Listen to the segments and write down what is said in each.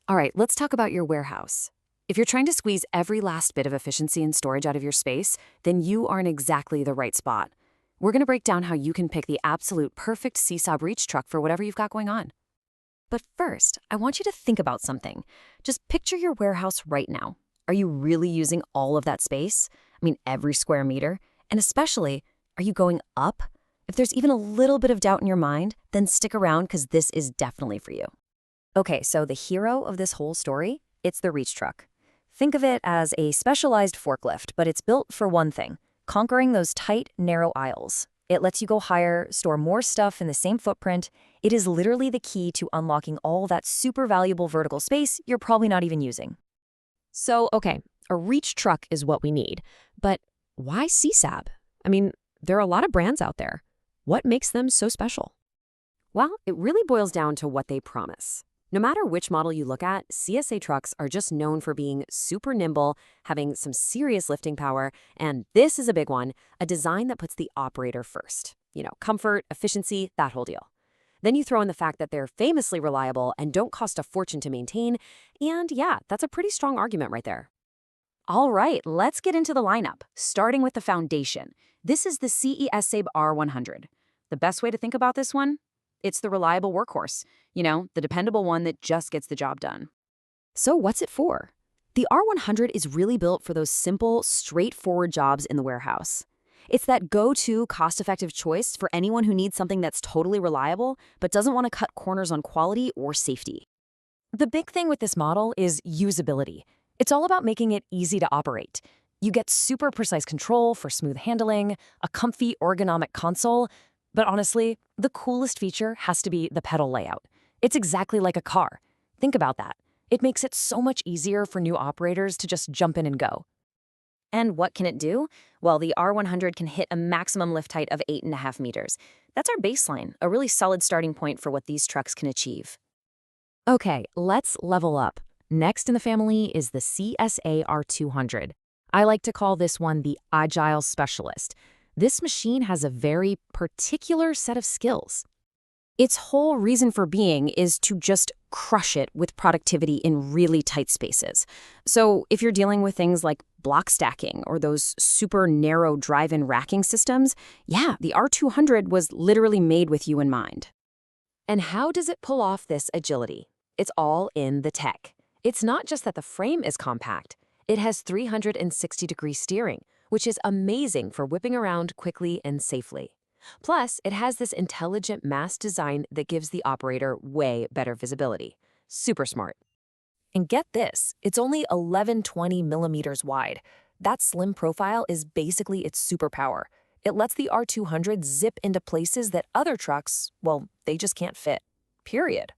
All right, let's talk about your warehouse. If you're trying to squeeze every last bit of efficiency and storage out of your space, then you are in exactly the right spot. We're going to break down how you can pick the absolute perfect CESAB reach truck for whatever you've got going on. But first, I want you to think about something. Just picture your warehouse right now. Are you really using all of that space? I mean, every square meter? And especially, are you going up? If there's even a little bit of doubt in your mind, then stick around because this is definitely for you. Okay, so the hero of this whole story, it's the reach truck. Think of it as a specialized forklift, but it's built for one thing, conquering those tight, narrow aisles. It lets you go higher, store more stuff in the same footprint. It is literally the key to unlocking all that super valuable vertical space you're probably not even using. So, okay, a reach truck is what we need. But why CSAB? I mean, there are a lot of brands out there. What makes them so special? Well, it really boils down to what they promise. No matter which model you look at, CSA trucks are just known for being super nimble, having some serious lifting power, and this is a big one, a design that puts the operator first. Comfort, efficiency, that whole deal. Then you throw in the fact that they're famously reliable and don't cost a fortune to maintain, and yeah, that's a pretty strong argument right there. All right, let's get into the lineup, starting with the foundation. This is the CESAB R100. The best way to think about this one? It's the reliable workhorse, the dependable one that just gets the job done. So what's it for? The R100 is really built for those simple, straightforward jobs in the warehouse. It's that go-to, cost-effective choice for anyone who needs something that's totally reliable but doesn't want to cut corners on quality or safety. The big thing with this model is usability. It's all about making it easy to operate. You get super precise control for smooth handling, a comfy, ergonomic console, but honestly, the coolest feature has to be the pedal layout. It's exactly like a car. Think about that. It makes it so much easier for new operators to just jump in and go. And what can it do? Well, the R100 can hit a maximum lift height of 8.5 meters. That's our baseline, a really solid starting point for what these trucks can achieve. Okay, let's level up. Next in the family is the CSA R200. I like to call this one the Agile Specialist. This machine has a very particular set of skills. Its whole reason for being is to just crush it with productivity in really tight spaces. So if you're dealing with things like block stacking or those super narrow drive-in racking systems, yeah, the R200 was literally made with you in mind. And how does it pull off this agility? It's all in the tech. It's not just that the frame is compact. It has 360-degree steering, which is amazing for whipping around quickly and safely. Plus, it has this intelligent mass design that gives the operator way better visibility. Super smart. And get this, it's only 1120 millimeters wide. That slim profile is basically its superpower. It lets the R200 zip into places that other trucks, well, they just can't fit. Period.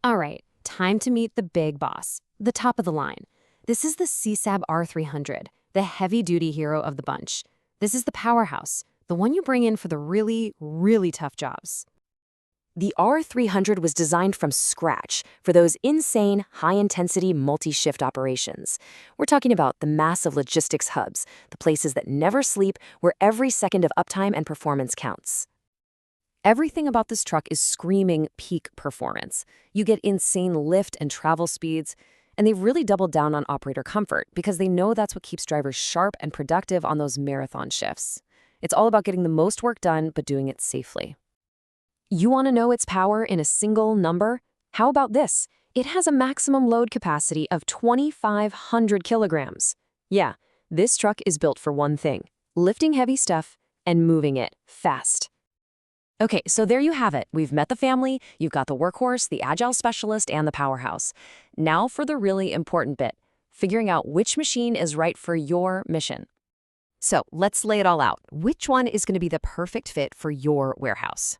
All right, time to meet the big boss, the top of the line. This is the CSAB R300, the heavy-duty hero of the bunch. This is the powerhouse, the one you bring in for the really, really tough jobs. The R300 was designed from scratch for those insane, high-intensity, multi-shift operations. We're talking about the massive logistics hubs, the places that never sleep, where every second of uptime and performance counts. Everything about this truck is screaming peak performance. You get insane lift and travel speeds, and they've really doubled down on operator comfort because they know that's what keeps drivers sharp and productive on those marathon shifts. It's all about getting the most work done, but doing it safely. You want to know its power in a single number? How about this? It has a maximum load capacity of 2,500 kilograms. Yeah, this truck is built for one thing, lifting heavy stuff and moving it fast. Okay, so there you have it. We've met the family, you've got the workhorse, the agile specialist, and the powerhouse. Now for the really important bit, figuring out which machine is right for your mission. So let's lay it all out. Which one is going to be the perfect fit for your warehouse?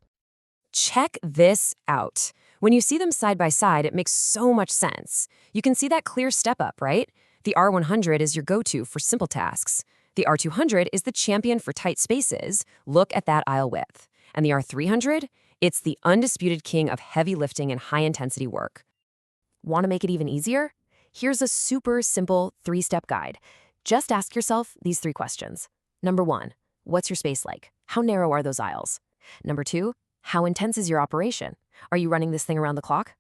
Check this out. When you see them side by side, it makes so much sense. You can see that clear step up, right? The R100 is your go-to for simple tasks. The R200 is the champion for tight spaces. Look at that aisle width. And the R300, it's the undisputed king of heavy lifting and high-intensity work. Want to make it even easier? Here's a super simple 3-step guide. Just ask yourself these 3 questions. Number 1, what's your space like? How narrow are those aisles? Number 2, how intense is your operation? Are you running this thing around the clock?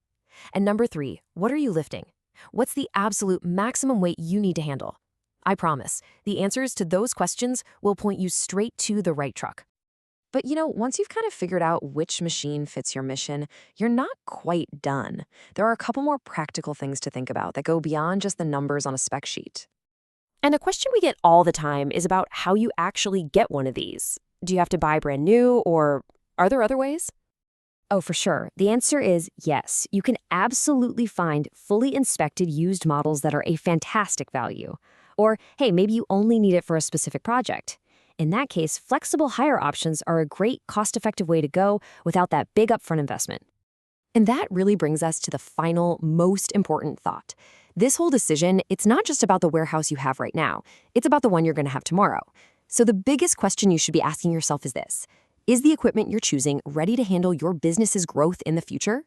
And number 3, what are you lifting? What's the absolute maximum weight you need to handle? I promise, the answers to those questions will point you straight to the right truck. But once you've kind of figured out which machine fits your mission, you're not quite done. There are a couple more practical things to think about that go beyond just the numbers on a spec sheet. And a question we get all the time is about how you actually get one of these. Do you have to buy brand new, or are there other ways? Oh, for sure. The answer is yes. You can absolutely find fully inspected used models that are a fantastic value. Or, hey, maybe you only need it for a specific project. In that case, flexible hire options are a great, cost-effective way to go without that big upfront investment. And that really brings us to the final, most important thought. This whole decision, it's not just about the warehouse you have right now. It's about the one you're going to have tomorrow. So the biggest question you should be asking yourself is this: is the equipment you're choosing ready to handle your business's growth in the future?